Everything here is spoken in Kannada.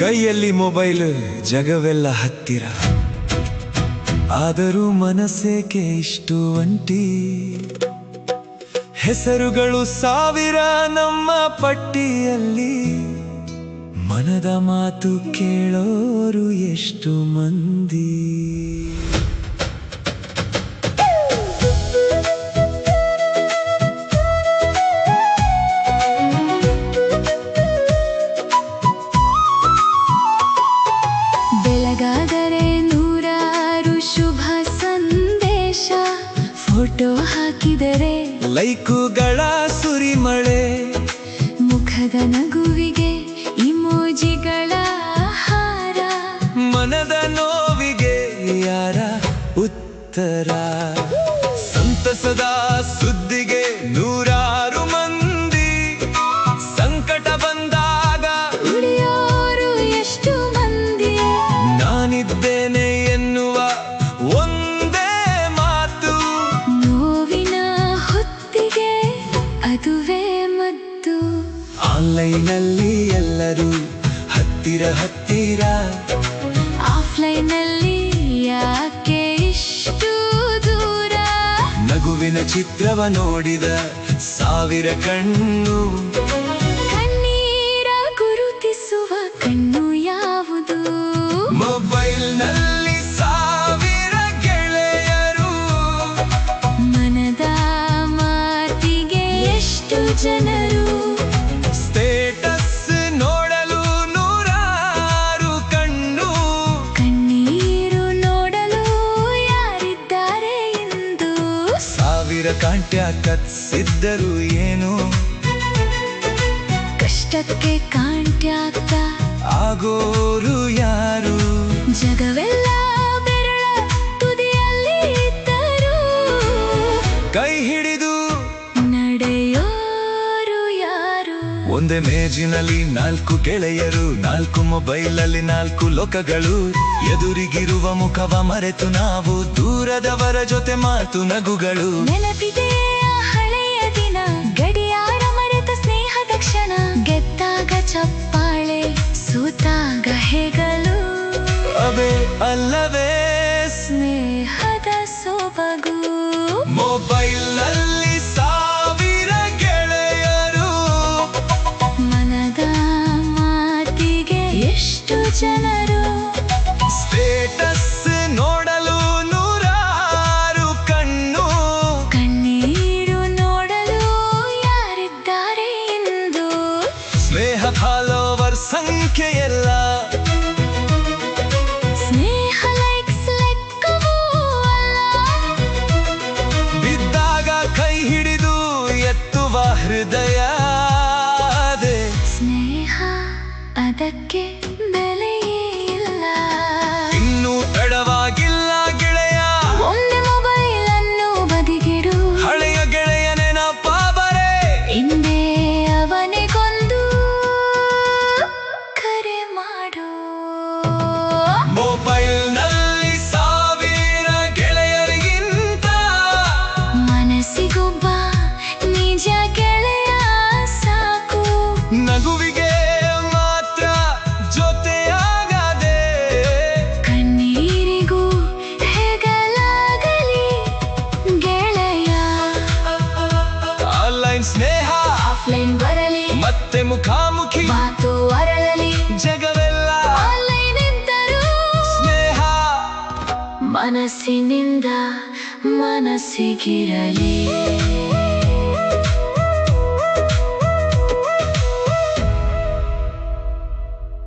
ಕೈಯಲ್ಲಿ ಮೊಬೈಲ್, ಜಗವೆಲ್ಲ ಹತ್ತಿರ, ಆದರೂ ಮನಸ್ಸೇಕೆ ಇಷ್ಟು ಒಂಟಿ? ಹೆಸರುಗಳು ಸಾವಿರ ನಮ್ಮ ಪಟ್ಟಿಯಲ್ಲಿ, ಮನದ ಮಾತು ಕೇಳೋರು ಎಷ್ಟು ಮಂದಿ? ಬೆಳಗಾದರೆ ನೂರಾರು ಶುಭ ಸಂದೇಶ, ಫೋಟೋ ಹಾಕಿದರೆ ಲೈಕುಗಳ ಸುರಿಮಳೆ, ಮುಖದ ನಗುವಿಗೆ ಇಮೋಜಿಗಳ ಹಾರ, ಮನದ ನೋವಿಗೆ ಯಾರ ಉತ್ತರ? ಸಂತಸದ ಸುದ್ದಿಗೆ ನೂರಾರು ಮಂದಿ, ಸಂಕಟ ಬಂದಾಗ ಉಳಿಯೋರು ಎಷ್ಟು ಮಂದಿ? ನಾನಿದ್ದೇನೆ ಎನ್ನುವ ಒಂದೇ ಮಾತು, ನೋವಿನ ಹೊತ್ತಿಗೆ ಅದುವೇ ಮದ್ದು. ಆನ್ಲೈನಲ್ಲಿ ಎಲ್ಲರೂ ಹತ್ತಿರ ಹತ್ತಿರ, ಆಫ್ಲೈನಲ್ಲಿ ಯಾಕೆ ಇಷ್ಟು ದೂರ? ನಗುವಿನ ಚಿತ್ರವ ನೋಡಿದ ಸಾವಿರ ಕಣ್ಣು, ಕಣ್ಣೀರ ಗುರುತಿಸುವ ಕಣ್ಣು ಯಾವುದು? ಮೊಬೈಲ್ನಲ್ಲಿ ಸಾವಿರ ಗೆಳೆಯರು, ಮನದ ಮಾತಿಗೆ ಎಷ್ಟು ಜನರು? ಸ್ಟೇಟಸ್ ನೋಡಲು ನೂರಾರು ಕಣ್ಣು, ಕಣ್ಣೀರು ನೋಡಲು ಯಾರಿದ್ದಾರೆ ಎಂದು? ಸಾವಿರ ಕಾಂಟ್ಯ ಕತ್ಸಿದ್ದರು ಏನು, ಕಷ್ಟಕ್ಕೆ ಕಾಂಟ್ಯಾಗ್ತ ಆಗೋರು ಯಾರು? ಜಗವೆಲ್ಲ ಬೆರಳ ತುದಿಯಲ್ಲಿ ಇದ್ದರು, ಕೈ ಹಿಡಿದು ನಡೆಯೋರು ಯಾರು? ಒಂದೇ ಮೇಜಿನಲ್ಲಿ ನಾಲ್ಕು ಗೆಳೆಯರು, ನಾಲ್ಕು ಮೊಬೈಲಲ್ಲಿ ನಾಲ್ಕು ಲೋಕಗಳು, ಎದುರಿಗಿರುವ ಮುಖವ ಮರೆತು ನಾವು ದೂರದವರ ಜೊತೆ ಮಾತು ನಗುಗಳು. ನೆನಪಿದೆ ಆ ಹಳೆಯ ದಿನ, ಗಡಿಯಾರ ಮರೆತ ಸ್ನೇಹದ ಕ್ಷಣ, ಗೆದ್ದಾಗ ಚಪ್ಪಾಳೆ, ಸೋತಾಗ ಹೆಗಲು, ಅವೇ ಅಲ್ಲವೇ ಸ್ನೇಹದ ಸೊಬಗು. ಮೊಬೈಲ್ನಲ್ಲಿ ಸಾವಿರ ಗೆಳೆಯರು, ಮನದ ಮಾತಿಗೆ ಎಷ್ಟು ಜನರು? ಸ್ಟೇಟಸ್ ನೋಡಲು ನೂರಾರು ಕಣ್ಣು, ಕಣ್ಣೀರು ನೋಡಲು ಯಾರಿದ್ದಾರೆ ಎಂದು? ಸ್ನೇಹ ಫಾಲೋವರ್ ಸಂಖ್ಯೆಯಲ್ಲ, ಸ್ನೇಹ ಲೈಕ್ಸ್ ಲೆಕ್ಕವೂ ಅಲ್ಲ, ಬಿದ್ದಾಗ ಕೈ ಹಿಡಿದು ಎತ್ತುವ ಹೃದಯ ಅದೇ. ಸ್ನೇಹ ಅದಕ್ಕೆ ಬೆಲೆಯೇ ಇಲ್ಲ. ಇನ್ನೂ ತಡವಾಗಿಲ್ಲ ಗೆಳೆಯ, ಒಮ್ಮೆ ಮೊಬೈಲ್ ಅನ್ನು ಬದಿಗಿಡು, ಹಳೆಯ ಗೆಳೆಯ ನೆನಪ ಬರೆ, ಹಿಂದೆ ಅವನಿಗೊಂದು ಕರೆ ಮಾಡು. ಮೊಬೈಲ್ನಲ್ಲಿ ಸಾವಿರ ಗೆಳೆಯರಿಗಿಂತ, ಮನಸ್ಸಿಗೊಬ್ಬ ನಿಜ ಗೆಳೆಯ ಸಾಕು. ನಗುವಿಗೆ ಮಾತ್ರ ಜೊತೆಯಾಗದೆ, ಕಣ್ಣೀರಿಗೂ ಹೆಗಲಾಗಲಿ ಗೆಳೆಯ. ಆನ್ಲೈನ್ ಸ್ನೇಹ ಆಫ್ಲೈನ್ ಬರಲಿ, ಮತ್ತೆ ಮುಖಾಮುಖಿ ಮಾತು ಅರಳಲಿ, ಜಗವೆಲ್ಲ ಆನ್ಲೈನ್ ಇದ್ದರೂ ಸ್ನೇಹ ಮನಸ್ಸಿನಿಂದ ಮನಸ್ಸಿಗಿರಲಿ.